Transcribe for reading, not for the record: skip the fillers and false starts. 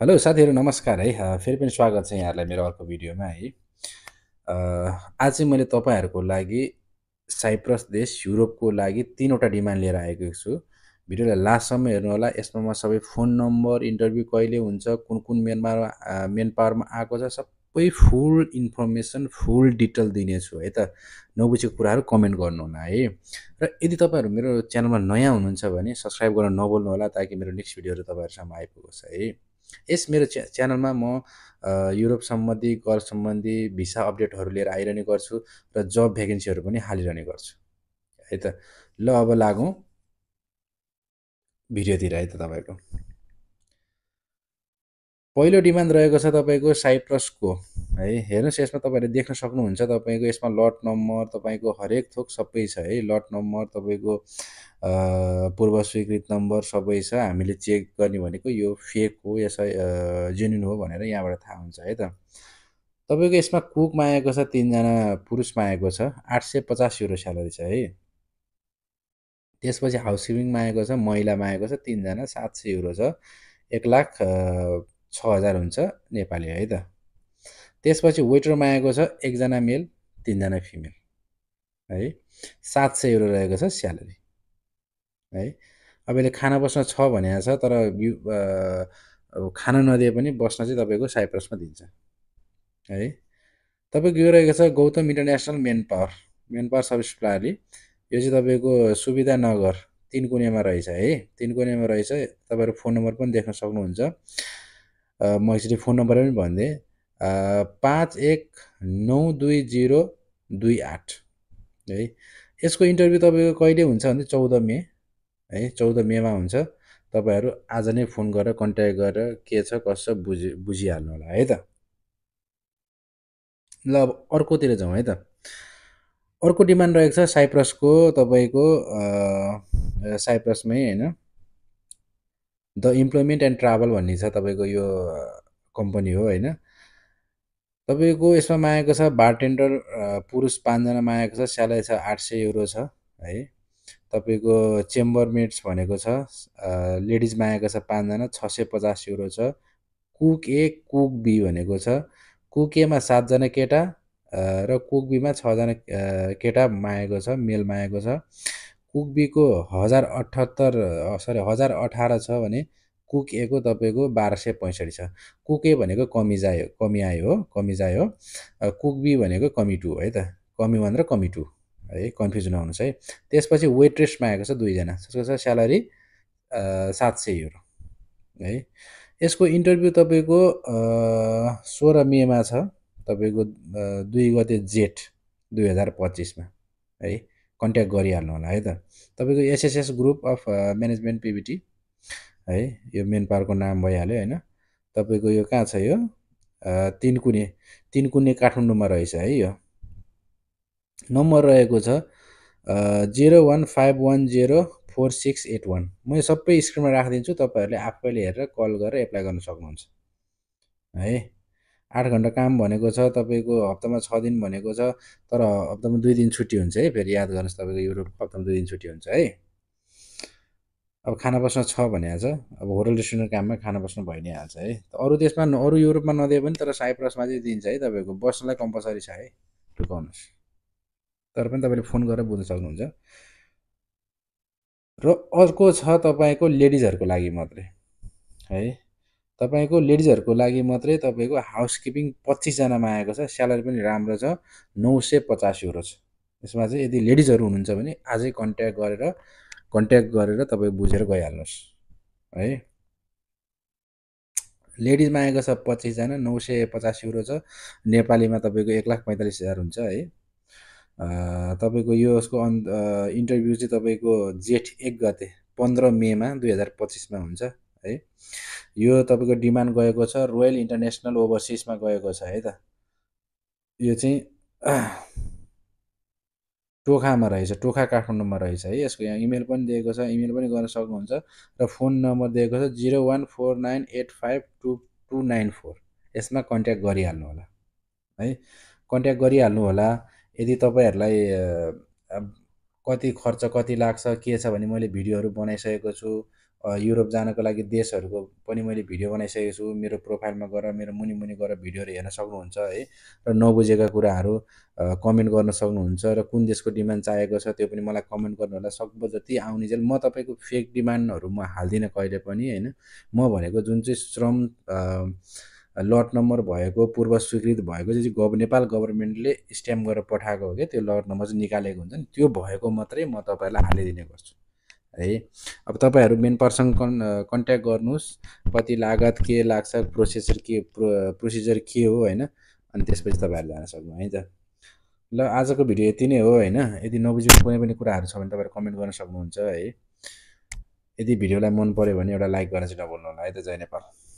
Hello साथीहरू नमस्कार है फेरि पनि स्वागत छ यहाँहरूलाई मेरो अर्को भिडियोमा है अ, आज चाहिँ मैले तपाईँहरूको लागि साइप्रस देश युरोपको लागि तीनवटा डिमान्ड लिएर आएको छु। भिडियोलाई लास्टसम्म हेर्नु होला। यसमा म सबै फोन नम्बर, इन्टरभ्यू कहिले हुन्छ, कुन कुन मेन पावरमा आएको छ, सबै फुल इन्फर्मेसन फुल डिटेल दिनेछु है त। नबुझेको कुराहरू कमेन्ट गर्नु होला है। र यदि तपाईँहरू मेरो च्यानलमा नयाँ हुनुहुन्छ भने सब्सक्राइब गर्न नभुल्नु होला ताकि मेरो नेक्स्ट भिडियोहरू तपाईँहरूसम्म आइपुगोस् है। यस मेरो च्यानलमा म युरोप सम्बन्धी, गल्फ सम्बन्धी भिसा अपडेटहरू लिएर आइरहने गर्छु र जब भ्याकेन्सीहरू पनि हालिरहने गर्छु है त। ल अब लागौँ भिडियोतिर है त। तपाईँको पहिलो डिमान्ड रहेको छ तपाईँको साइप्रसको है। हेर्नुहोस् यसमा तपाईँहरूले देख्न सक्नुहुन्छ। तपाईँको यसमा लट नम्बर, तपाईँको हरेक थोक सबै छ है। लट नम्बर, तपाईँको पूर्व स्वीकृत नम्बर सबै छ। हामीले चेक गर्ने भनेको यो फेक हो या जेन्युन हो भनेर यहाँबाट थाहा हुन्छ है त। तपाईँको यसमा कुकमा आएको छ, 3जना पुरुषमा आएको छ, 850 युरो स्यालेरी छ है। त्यसपछि हाउसकिपिङमा आएको छ, महिलामा आएको छ 3जना, 700 युरो छ, 1,06,000 हुन्छ नेपाली है त। त्यसपछि वेटरमा आएको छ, 1जना मेल, 3जना फिमेल है, 700 युरो रहेको छ स्यालेरी है। अब यसले खाना बस्न छ भनेको छ, तर अब खाना नदिए पनि बस्न चाहिँ तपाईँको साइप्रसमा दिन्छ है। तपाईँको यो रहेको छ Gautam international main power service प्रणाली। यो चाहिँ तपाईँको सुविधा नगर 3 कुनेमा रहेछ है। 3 कुनेमा रहेछ। तपाईँहरू फोन नम्बर पनि देख्न सक्नुहुन्छ। म एकचोटि फोन नम्बर पनि भनिदिएँ, 51920228 है। यसको इन्टरभ्यू तपाईँको कहिले हुन्छ भने 14 मे है, 14 मेमा हुन्छ। तपाईँहरू आज नै फोन गरेर कन्ट्याक्ट गरेर के छ कसो छ बुझिहाल्नु होला है त। ल अब अर्कोतिर जाउँ है त। अर्को डिमान्ड रहेको छ साइप्रसको, तपाईँको साइप्रसमै होइन, द इम्प्लोइमेन्ट एन्ड ट्राभल भन्ने छ तपाईँको यो कम्पनी हो होइन। तपाईँको यसमा मागेको छ बारटेन्डर पुरुष 5जना मागेको छ, स्यालेरी छ 800 युरो छ है। तपाईँको चेम्बर मेट्स भनेको छ, लेडिज मागेको छ 5जना, 650 युरो छ। कुक ए कुक बी भनेको छ। कुक एमा 7जना केटा र कुक बीमा 6जना केटा मागेको छ, मेल मागेको छ। कुक बीको 1018 छ भने कुक ए को तपाईँको 1265 छ। कुक ए भनेको कमी आयो हो, कमिजाय हो। कुक बी भनेको कमी 2 है त। कमी 1 र कमी 2 है, कन्फ्युज नहुनुहोस् है। त्यसपछि वेट्रेस मागेको छ 2जना, जसको छ स्यालेरी 700 युरो है। यसको इन्टरभ्यू तपाईँको 16 मेमा छ, तपाईँको 2 गते जेठ 2025मा है। कन्ट्याक्ट गरिहाल्नु होला है त। तपाईँको SSS group of management PVT है, यो मेन पावरको नाम भइहाल्यो होइन। तपाईँको यो कहाँ छ यो 3 कुने काठमाडौँमा रहेछ है। यो नम्बर रहेको छ 01510468 म यो सबै स्क्रिनमा राखिदिन्छु। तपाईँहरूले आफैले हेरेर कल गरेर एप्लाई गर्न सक्नुहुन्छ है। 8 घन्टा काम भनेको छ तपाईँको, हप्तामा 6 दिन भनेको छ, तर हप्तामा 2 दिन छुट्टी हुन्छ है। फेरि याद गर्नुहोस्, तपाईँको युरोपको हप्तामा 2 दिन छुट्टी हुन्छ है। अब खाना बस्न छ भनेको छ, अब होटल रेस्टुरेन्ट काममा खाना बस्न भइ नै हाल्छ है। अरू देशमा अरू युरोपमा नदिए पनि तर साइप्रसमा चाहिँ दिन्छ है। तपाईँको बस्नलाई कम्पलसरी छ है, टुकाउनुहोस्। तर पनि तपाईँले फोन गरेर बुझ्न सक्नुहुन्छ। र अर्को छ तपाईँको लेडिजहरूको लागि मात्रै है। तपाईँको लेडिजहरूको लागि मात्रै तपाईँको हाउसकिपिङ 25जनामा आएको छ, स्यालेरी पनि राम्रो छ, 950 युरो छ। यसमा चाहिँ यदि लेडिजहरू हुनुहुन्छ भने आजै कन्ट्याक्ट गरेर तपाईँ बुझेर गइहाल्नुहोस् है। लेडिजमा आएको छ 25जना, 950 युरो छ। नेपालीमा तपाईँको 1,45,000 हुन्छ है। तपाईँको यो उसको इन्टरभ्यू चाहिँ तपाईँको जेठ 1 गते 15 मेमा 2025मा हुन्छ है। यो तपाईँको डिमान्ड गएको छ रोयल इन्टरनेसनल ओभरसिजमा गएको छ है त। यो चाहिँ टोखामा रहेछ, टोखा काठमाडौँमा रहेछ है। यसको यहाँ इमेल पनि दिएको छ, इमेल पनि गर्न सक्नुहुन्छ। र फोन नम्बर दिएको छ 0149852294। यसमा कन्ट्याक्ट गरिहाल्नु होला है। कन्ट्याक्ट गरिहाल्नु होला। यदि तपाईँहरूलाई अब कति खर्च कति लाग्छ के छ भने मैले भिडियोहरू बनाइसकेको छु। युरोप जानको लागि देशहरूको पनि मैले भिडियो बनाइसकेको छु। मेरो प्रोफाइलमा गएर मेरो मुनि मुनि गएर भिडियोहरू हेर्न सक्नुहुन्छ है। र नबुझेका कुराहरू कमेन्ट गर्न सक्नुहुन्छ र कुन देशको डिमान्ड चाहिएको छ त्यो पनि मलाई कमेन्ट गर्नु होला। सक्दो जति आउनेजेल म तपाईँको फेक डिमान्डहरू म हाल्दिनँ कहिले पनि होइन। म भनेको जुन चाहिँ श्रम लट नम्बर भएको पूर्व स्वीकृत भएको चाहिँ नेपाल गभर्मेन्टले स्ट्याम्प गरेर पठाएको हो क्या, त्यो लट नम्बर चाहिँ निकालेको हुन्छ नि, त्यो भएको मात्रै म तपाईँहरूलाई हालिदिने गर्छु है। अब तपाईँहरू मेन पर्सन कन्ट्याक्ट गर्नुहोस्, कति लागत के लाग्छ, प्रोसिजर के हो होइन, अनि त्यसपछि तपाईँहरू जान सक्नु है त। ल आजको भिडियो यति नै हो होइन। यदि नबुझेको कुनै पनि कुराहरू छ भने तपाईँहरू कमेन्ट गर्न सक्नुहुन्छ है। यदि भिडियोलाई मन पऱ्यो भने एउटा लाइक गर्न चाहिँ नभुल्नु होला है त। जय नेपाल।